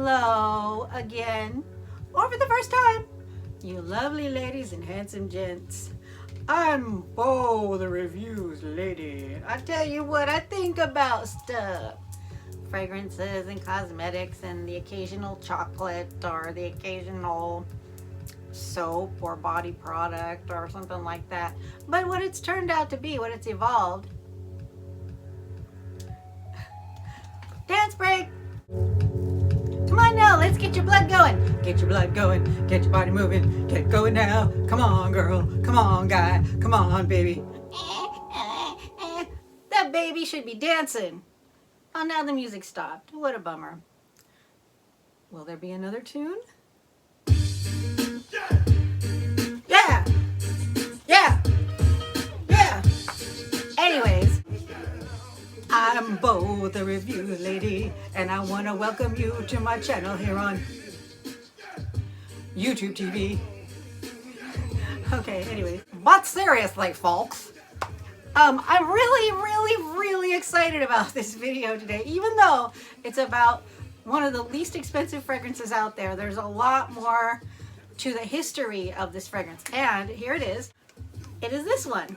Hello again, or for the first time, you lovely ladies and handsome gents. I'm Bo, the reviews lady. I tell you what I think about stuff. Fragrances and cosmetics and the occasional chocolate or the occasional soap or body product or something like that. But what it's turned out to be, what it's evolved. Dance break! Come on now, let's get your blood going. Get your blood going, get your body moving, get going now. Come on girl, come on guy, come on baby. That baby should be dancing. Oh, now the music stopped. What a bummer. Will there be another tune? Yeah! Yeah! Yeah! Anyways, I'm Bo, the review lady, and I want to welcome you to my channel here on YouTube TV. Okay, anyway, but seriously, folks, I'm really excited about this video today. Even though it's about one of the least expensive fragrances out there, there's a lot more to the history of this fragrance. And here it is. It is this one.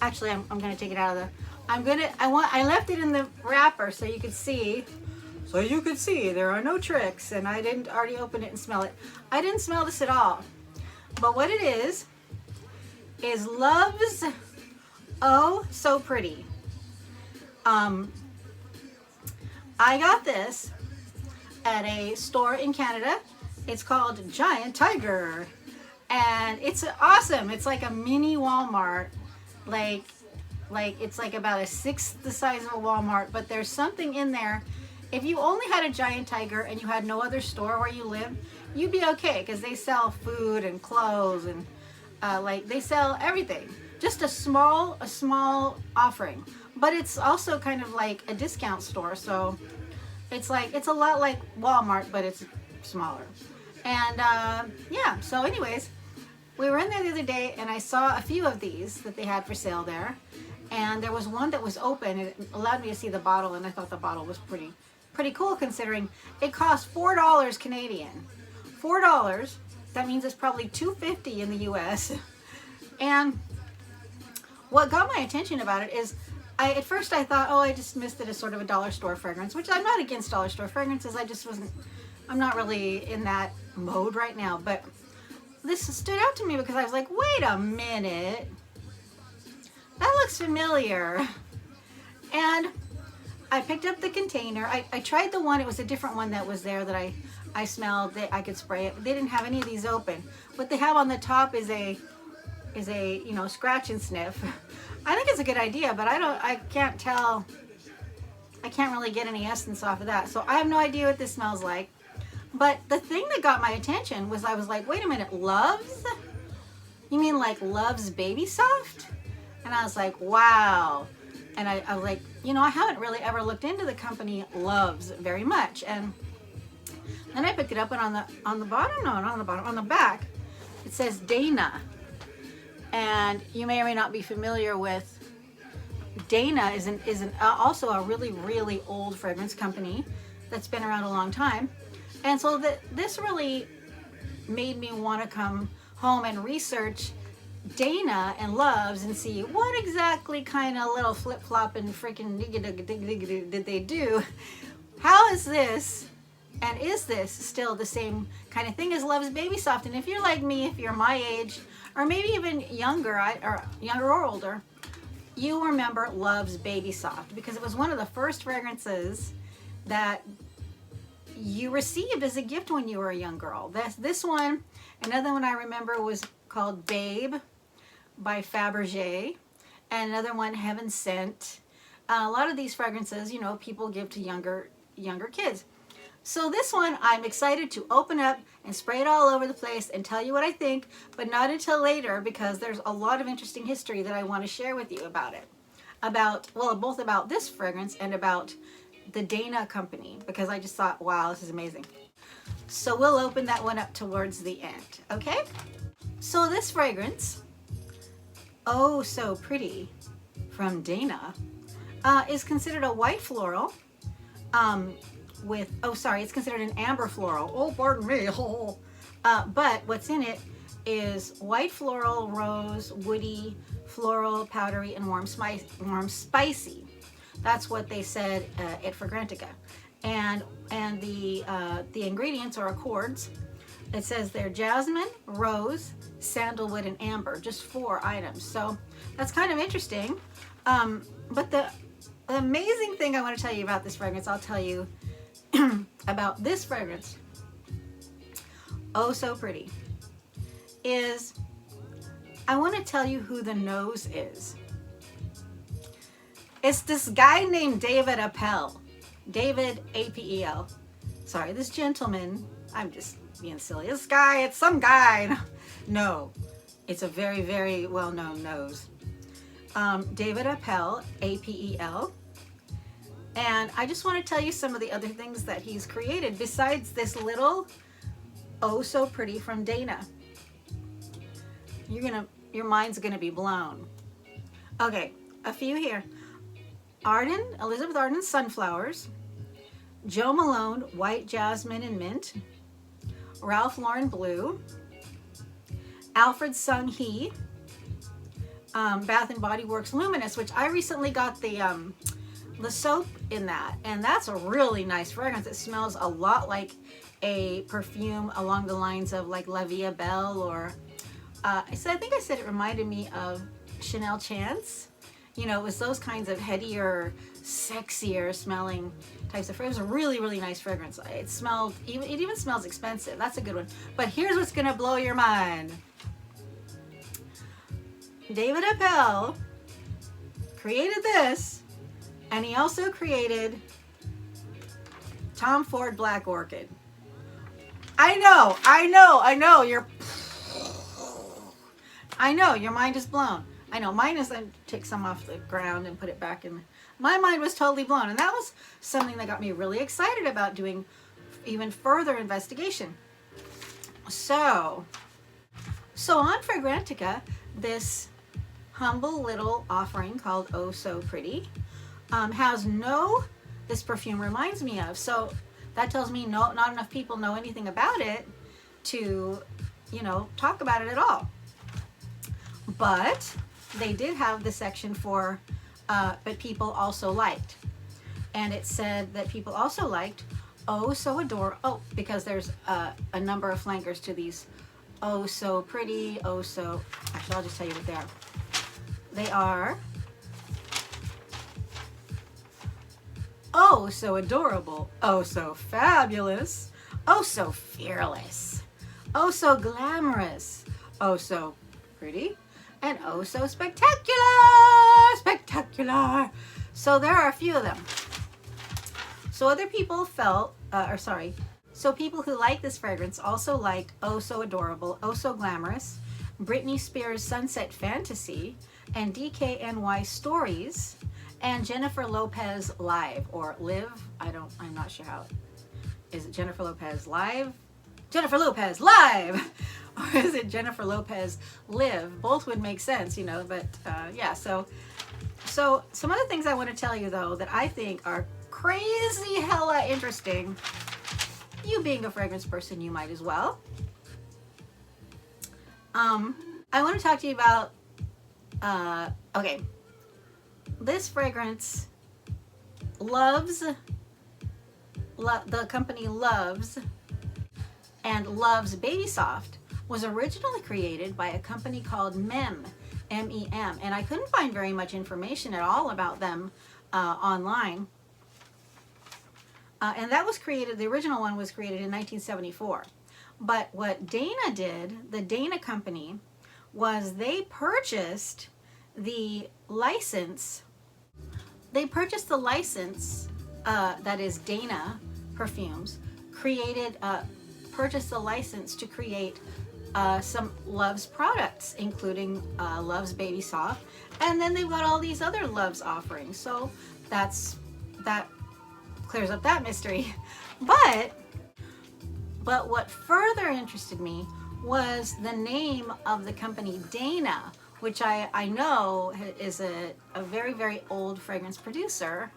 Actually, I'm gonna take it out of the. I left it in the wrapper so you could see. So you could see there are no tricks, and I didn't already open it and smell it. I didn't smell this at all. But what it is Love's Oh So Pretty. I got this at a store in Canada. It's called Giant Tiger, and it's awesome. It's like a mini Walmart. Like it's like about a sixth the size of a Walmart, but there's something in there. If you only had a Giant Tiger and you had no other store where you live, you'd be okay, because they sell food and clothes and like they sell everything. Just a small offering, but it's also kind of like a discount store, so it's a lot like Walmart, but it's smaller. And yeah, so anyways, we were in there the other day and I saw a few of these that they had for sale there, and there was one that was open and it allowed me to see the bottle, and I thought the bottle was pretty cool, considering it cost $4 Canadian. $4, that means it's probably $2.50 in the US. And what got my attention about it is, at first I thought, oh, I dismissed it as sort of a dollar store fragrance, which I'm not against dollar store fragrances. I'm not really in that mode right now. But this stood out to me because I was like, wait a minute, that looks familiar. And I picked up the container. I tried the one, it was a different one that was there that I smelled, that I could spray it. They didn't have any of these open. What they have on the top is a scratch and sniff. I think it's a good idea, but I can't tell. I can't really get any essence off of that. So I have no idea what this smells like. But the thing that got my attention was, I was like, wait a minute, Love's? You mean like Love's Baby Soft? And I was like, wow. And I was like, I haven't really ever looked into the company Love's very much. And then I picked it up, and on the bottom, no, not on the bottom, on the back, it says Dana. And you may or may not be familiar with Dana. is also a really old fragrance company that's been around a long time. And so this really made me want to come home and research Dana and Love's and see what exactly kind of little flip-flop and freaking did they do. How is this, and is this still the same kind of thing as Love's Baby Soft? And if you're like me, if you're my age, or maybe even younger or older, you remember Love's Baby Soft, because it was one of the first fragrances that you received as a gift when you were a young girl. This one, another one I remember was called Babe by Fabergé, and another one, Heaven Sent. A lot of these fragrances, people give to younger kids. So this one, I'm excited to open up and spray it all over the place and tell you what I think, but not until later, because there's a lot of interesting history that I want to share with you about it. Both about this fragrance and about the Dana company, because I just thought, wow, this is amazing. So we'll open that one up towards the end, okay? So this fragrance, Oh So Pretty, from Dana is considered a white floral with, oh sorry, it's considered an amber floral. Oh, pardon me. But what's in it is white floral, rose, woody, floral, powdery, and warm spicy. That's what they said at Fragrantica. And the ingredients are accords. It says they're jasmine, rose, sandalwood, and amber. Just 4 items. So that's kind of interesting. But the amazing thing I want to tell you about this fragrance, I'll tell you about this fragrance, Oh So Pretty, is I want to tell you who the nose is. It's this guy named David Appel. David, A-P-E-L. Sorry, this gentleman, I'm just being silly. This guy, it's some guy. No, it's a very, very well-known nose. David Appel, A-P-E-L. And I just want to tell you some of the other things that he's created besides this little Oh So Pretty from Dana. Your mind's gonna be blown. Okay, a few here. Elizabeth Arden Sunflowers, Jo Malone White Jasmine and Mint, Ralph Lauren Blue, Alfred Sung Hee, Bath and Body Works Luminous, which I recently got the soap in that, and that's a really nice fragrance. It smells a lot like a perfume along the lines of like La Vie Belle, or I think I said it reminded me of Chanel Chance. You know, it was those kinds of headier, sexier smelling types of fragrance. It was a really, really nice fragrance. It even smells expensive. That's a good one. But here's what's gonna blow your mind. David Appel created this, and he also created Tom Ford Black Orchid. I know, your mind is blown. I know, mine is, I take some off the ground and put it back in. My mind was totally blown, and that was something that got me really excited about doing even further investigation. So on Fragrantica, this humble little offering called Oh So Pretty has this perfume reminds me of. So that tells me not enough people know anything about it to, talk about it at all. But they did have the section for, but people also liked. And it said that people also liked Oh So Adorable, because there's a number of flankers to these Oh So Pretty, actually I'll just tell you what they are. They are Oh So Adorable, Oh So Fabulous, Oh So Fearless, Oh So Glamorous, Oh So Pretty, and Oh So Spectacular. So there are a few of them. So other people so people who like this fragrance also like Oh So Adorable, Oh So Glamorous, Britney Spears Sunset Fantasy, and DKNY Stories, and Jennifer Lopez Live, or Live. I'm not sure how. Is it Jennifer Lopez Live? Jennifer Lopez Live! Or is it Jennifer Lopez Live? Both would make sense, but yeah, so some other things I want to tell you, though, that I think are crazy hella interesting. You being a fragrance person, you might as well. I want to talk to you about, this fragrance, the company Loves Baby Soft, was originally created by a company called MEM, M-E-M, and I couldn't find very much information at all about them online. And that was created, the original one was created in 1974. But what Dana did, the Dana company, was they purchased the license. They purchased the license, that is Dana Perfumes, purchased the license to create some Loves products, including Loves Baby Soft, and then they've got all these other Loves offerings. So that clears up that mystery. But what further interested me was the name of the company Dana. which I know is a very, very old fragrance producer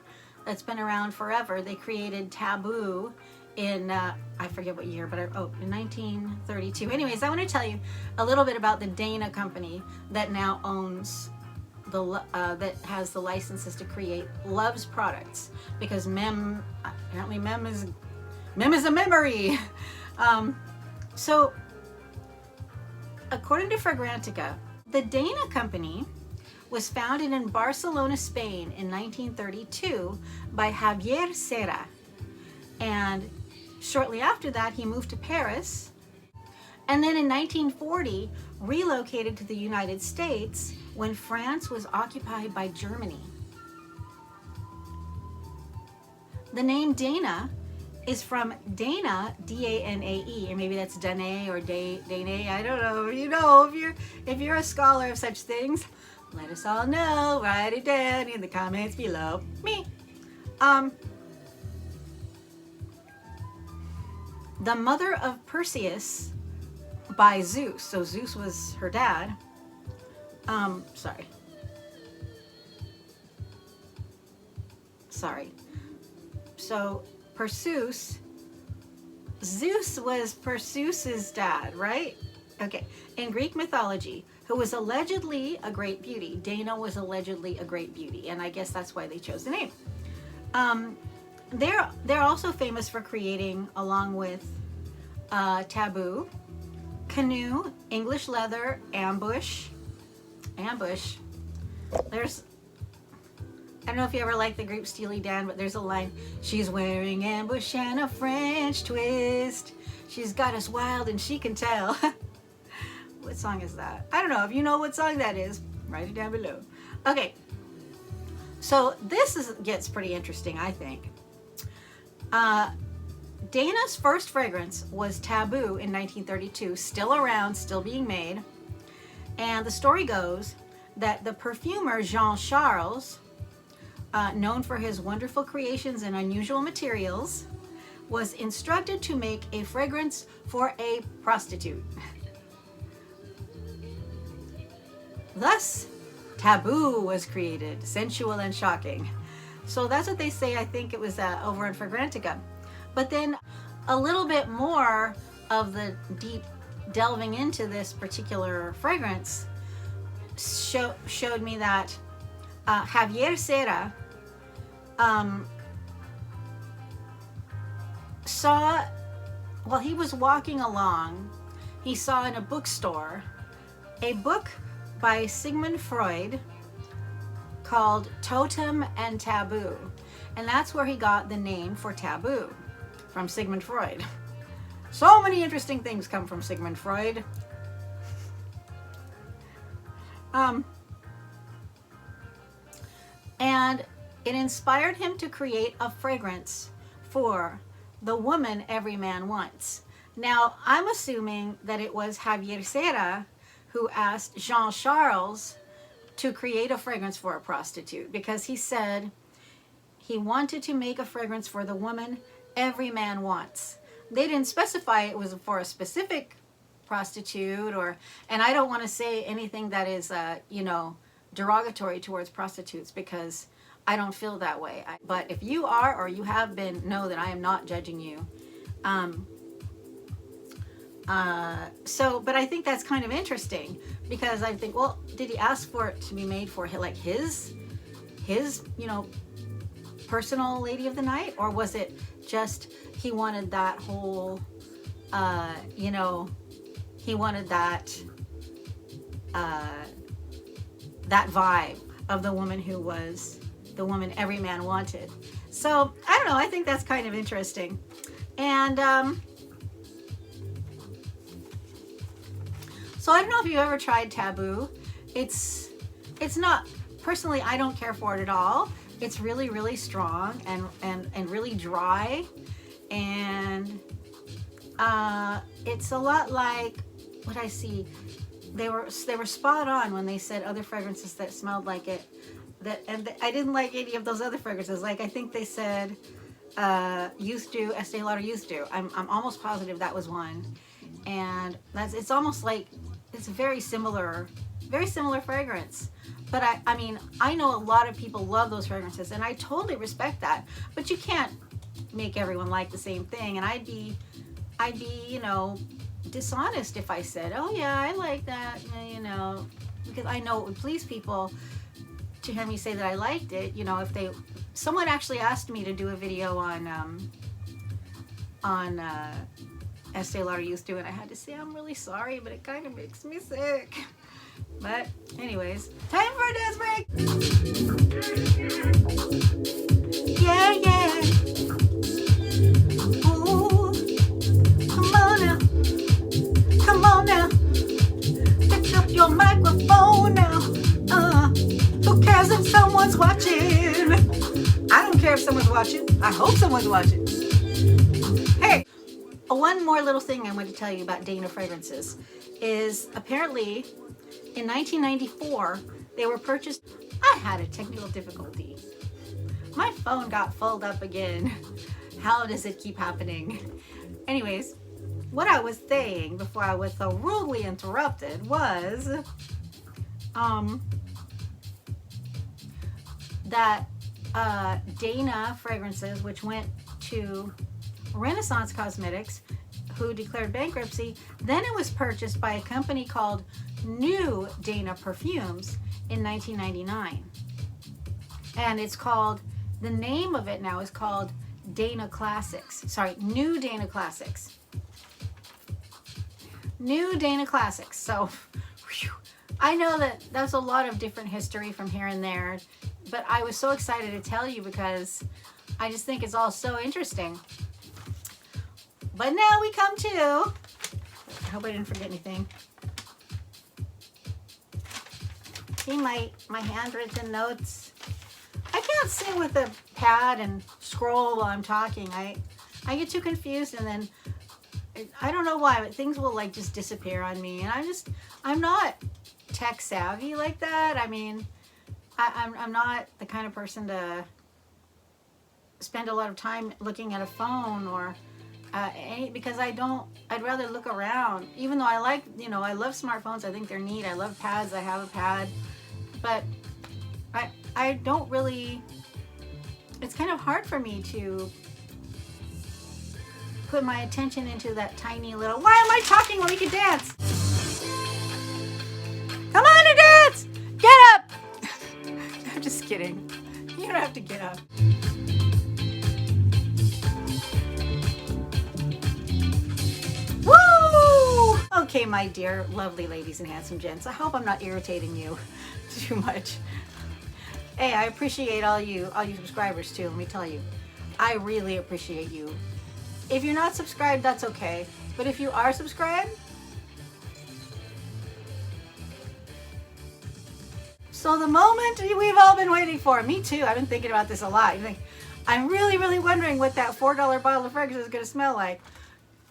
that's been around forever. They created Tabu in, I forget what year, but in 1932. Anyways, I want to tell you a little bit about the Dana company that now owns that has the licenses to create Love's products, because apparently Mem is a memory. So according to Fragrantica, the Dana company was founded in Barcelona, Spain in 1932 by Javier Serra, and shortly after that he moved to Paris, and then in 1940 relocated to the United States when France was occupied by Germany. The name Dana is from Dana, D-A-N-A-E, or maybe that's Danae or Danae, I don't know. You know, if you're a scholar of such things, let us all know. Write it down in the comments below. Me. The mother of Perseus by Zeus. So Zeus was her dad. Sorry. So Perseus, Zeus was Perseus's dad, right? Okay. In Greek mythology, who was allegedly a great beauty. Dana was allegedly a great beauty, and I guess that's why they chose the name. They're also famous for creating, along with Tabu, Canoe, English Leather, Ambush. There's, I don't know if you ever liked the group Steely Dan, but there's a line, she's wearing ambush and a French twist. She's got us wild and she can tell. What song is that? I don't know. If you know what song that is, write it down below. Okay, so this gets pretty interesting, I think. Dana's first fragrance was Tabu in 1932, still around, still being made. And the story goes that the perfumer Jean Charles, known for his wonderful creations and unusual materials, was instructed to make a fragrance for a prostitute. Thus, Tabu was created, sensual and shocking. So that's what they say. I think it was over in Fragrantica. But then a little bit more of the deep delving into this particular fragrance showed me that Javier Serra saw, while he was walking along, he saw in a bookstore a book by Sigmund Freud called Totem and Taboo. And that's where he got the name for Taboo, from Sigmund Freud. So many interesting things come from Sigmund Freud. And it inspired him to create a fragrance for the woman every man wants. Now, I'm assuming that it was Javier Serra who asked Jean Charles to create a fragrance for a prostitute, because he said he wanted to make a fragrance for the woman every man wants. They didn't specify it was for a specific prostitute, and I don't want to say anything that is, derogatory towards prostitutes, because I don't feel that way. But if you are, or you have been, know that I am not judging you. But I think that's kind of interesting, because I think, well, did he ask for it to be made for like his personal lady of the night, or was it just he wanted that whole, he wanted that vibe of the woman who was the woman every man wanted. So I don't know. I think that's kind of interesting, and so I don't know if you've ever tried Tabu. It's not, personally, I don't care for it at all. It's really, really strong and really dry, and it's a lot like what I see. They were spot on when they said other fragrances that smelled like it. I didn't like any of those other fragrances. Like, I think they said Youth Do, Estee Lauder Youth Do. I'm almost positive that was one. And it's almost like, it's very similar very similar fragrance. But I mean, I know a lot of people love those fragrances, and I totally respect that. But you can't make everyone like the same thing, and I'd be, you know, dishonest if I said, oh yeah, I like that, you know, because I know it would please people to hear me say that I liked it. You know, if someone actually asked me to do a video on Estee Lauder used to, and I had to say I'm really sorry, but it kind of makes me sick. But anyways, time for a dance break. Yeah, yeah. Ooh, come on now, come on now. Pick up your microphone now. Who cares if someone's watching? I don't care if someone's watching. I hope someone's watching. Hey, one more little thing I want to tell you about Dana fragrances is apparently in 1994 they were purchased. I had a technical difficulty. My phone got folded up again. How does it keep happening? Anyways, what I was saying before I was so rudely interrupted was that Dana fragrances, which went to Renaissance Cosmetics, who declared bankruptcy, then it was purchased by a company called New Dana Perfumes in 1999. And it's called, the name of it now is called Dana Classics. Sorry, New Dana Classics. New Dana Classics. So, whew, I know that that's a lot of different history from here and there, but I was so excited to tell you because I just think it's all so interesting. But now we come to, I hope I didn't forget anything. See my handwritten notes. I can't sit with a pad and scroll while I'm talking. I get too confused, and then I don't know why, but things will like just disappear on me. And I'm not tech savvy like that. I mean, I'm not the kind of person to spend a lot of time looking at a phone or because I'd rather look around. Even though I like, you know, I love smartphones. I think they're neat. I love pads. I have a pad, but I don't really, it's kind of hard for me to put my attention into that tiny little, why am I talking when we can dance? Come on and dance! Get up! I'm just kidding. You don't have to get up. Woo! Okay, my dear, lovely ladies and handsome gents, I hope I'm not irritating you too much. Hey, I appreciate all you subscribers too, let me tell you. I really appreciate you. If you're not subscribed, that's okay. But if you are subscribed, so the moment we've all been waiting for, me too, I've been thinking about this a lot. I'm really, really wondering what that $4 bottle of fragrance is going to smell like.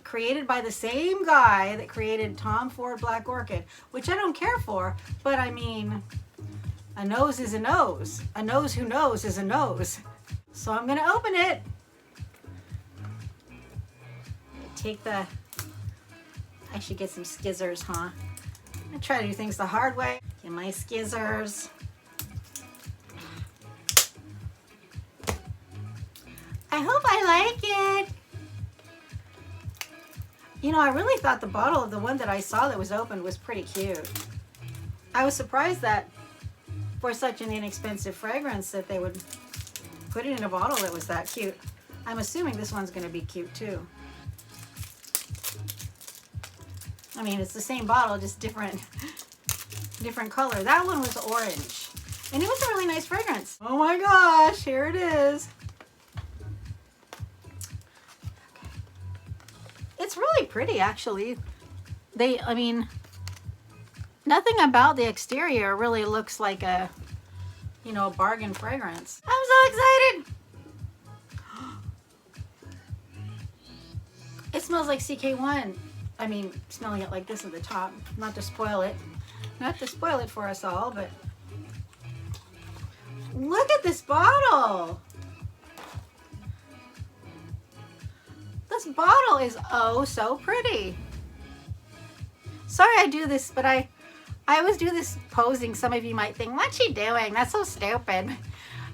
Created by the same guy that created Tom Ford Black Orchid, which I don't care for, but I mean, a nose is a nose. A nose who knows is a nose. So I'm going to open it. I should get some skizzers, huh? I try to do things the hard way. Get my skizzers. I hope I like it. You know, I really thought the bottle of the one that I saw that was opened was pretty cute. I was surprised that for such an inexpensive fragrance that they would put it in a bottle that was that cute. I'm assuming this one's going to be cute too. I mean, it's the same bottle, just different color. That one was orange. And it was a really nice fragrance. Oh my gosh, here it is. Okay. It's really pretty, actually. I mean, nothing about the exterior really looks like a, you know, a bargain fragrance. I'm so excited. It smells like CK1. I mean, smelling it like this at the top, not to spoil it for us all, but look at this bottle. This bottle is oh so pretty. Sorry I do this, but I I always do this posing. Some of you might think, what's she doing? That's so stupid.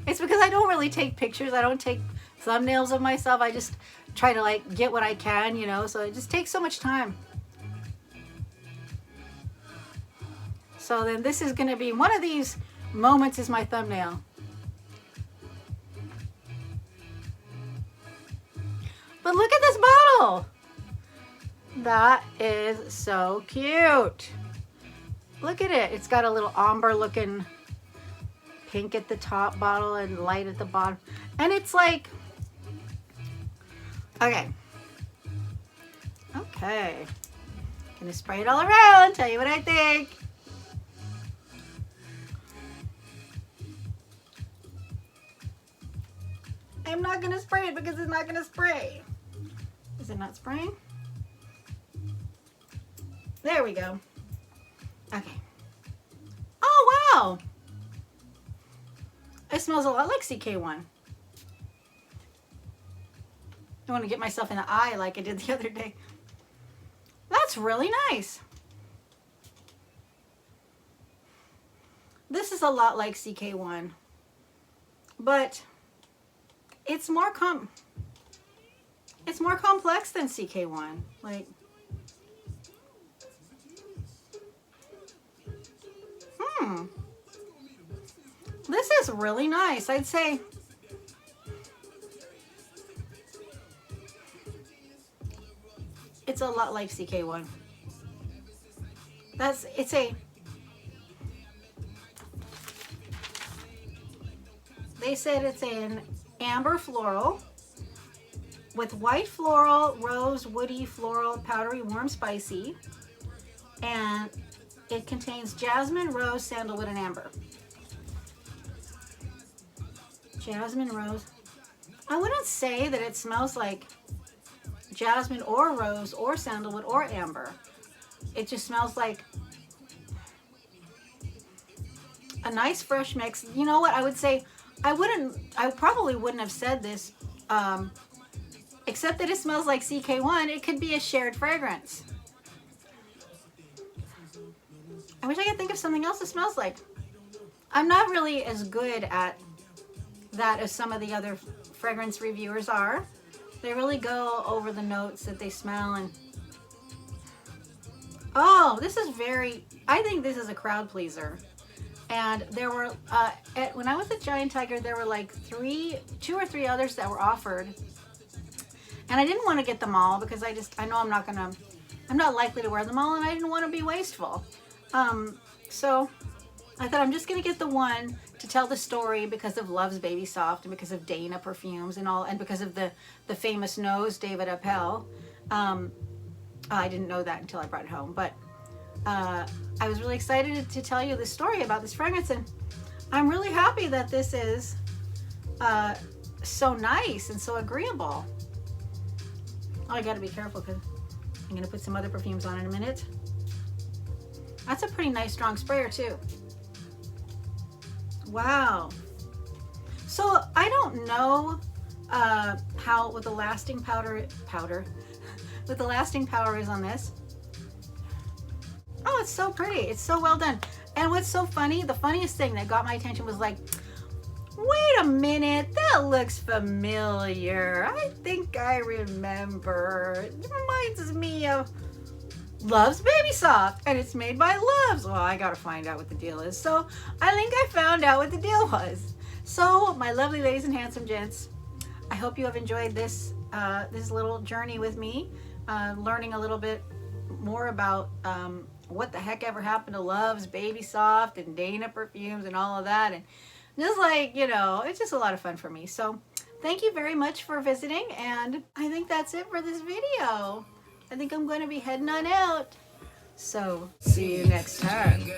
It's because I don't really take pictures. I don't take thumbnails of myself. I just try to like get what I can, you know, so it just takes so much time. So then this is going to be one of these moments is my thumbnail. But look at this bottle. That is so cute. Look at it. It's got a little amber looking pink at the top bottle and light at the bottom. And it's like, okay. Okay. Gonna spray it all around, tell you what I think. I'm not gonna spray it because it's not gonna spray. Is it not spraying? There we go. Okay. Oh, wow. It smells a lot like CK1. I want to get myself in the eye like I did the other day. That's really nice. This is a lot like CK1, but it's more complex than CK1. Like, this is really nice. I'd say it's a lot like CK1. They said it's an amber floral with white floral, rose, woody, floral, powdery, warm, spicy, and it contains jasmine, rose, sandalwood, and amber. Jasmine, rose. I wouldn't say that it smells like jasmine or rose or sandalwood or amber. It just smells like a nice fresh mix. You know what? I would say I probably wouldn't have said this, except that it smells like CK1. It could be a shared fragrance. I wish I could think of something else it smells like. I'm not really as good at that as some of the other fragrance reviewers are. They really go over the notes that they smell. And oh, this is I think this is a crowd pleaser. And there were, when I was at Giant Tiger, there were like 2 or 3 others that were offered. And I didn't want to get them all because I know I'm not likely to wear them all, and I didn't want to be wasteful. So I thought I'm just going to get the one to tell the story because of Love's Baby Soft and because of Dana perfumes and all, and because of the famous nose, David Appel. I didn't know that until I brought it home, but I was really excited to tell you the story about this fragrance, and I'm really happy that this is so nice and so agreeable. Oh, I gotta be careful because I'm gonna put some other perfumes on in a minute. That's a pretty nice strong sprayer too. Wow. So I don't know what the lasting what the lasting power is on this. Oh, it's so pretty. It's so well done. And what's so funny, the funniest thing that got my attention was like, wait a minute, that looks familiar. I think I remember. It reminds me of Love's Baby Soft, and it's made by Love's. Well, I gotta find out what the deal is. So I think I found out what the deal was. So my lovely ladies and handsome gents, I hope you have enjoyed this little journey with me, learning a little bit more about what the heck ever happened to Love's Baby Soft and Dana perfumes and all of that. And just like, you know, it's just a lot of fun for me. So thank you very much for visiting. And I think that's it for this video. I think I'm going to be heading on out. So see you next time.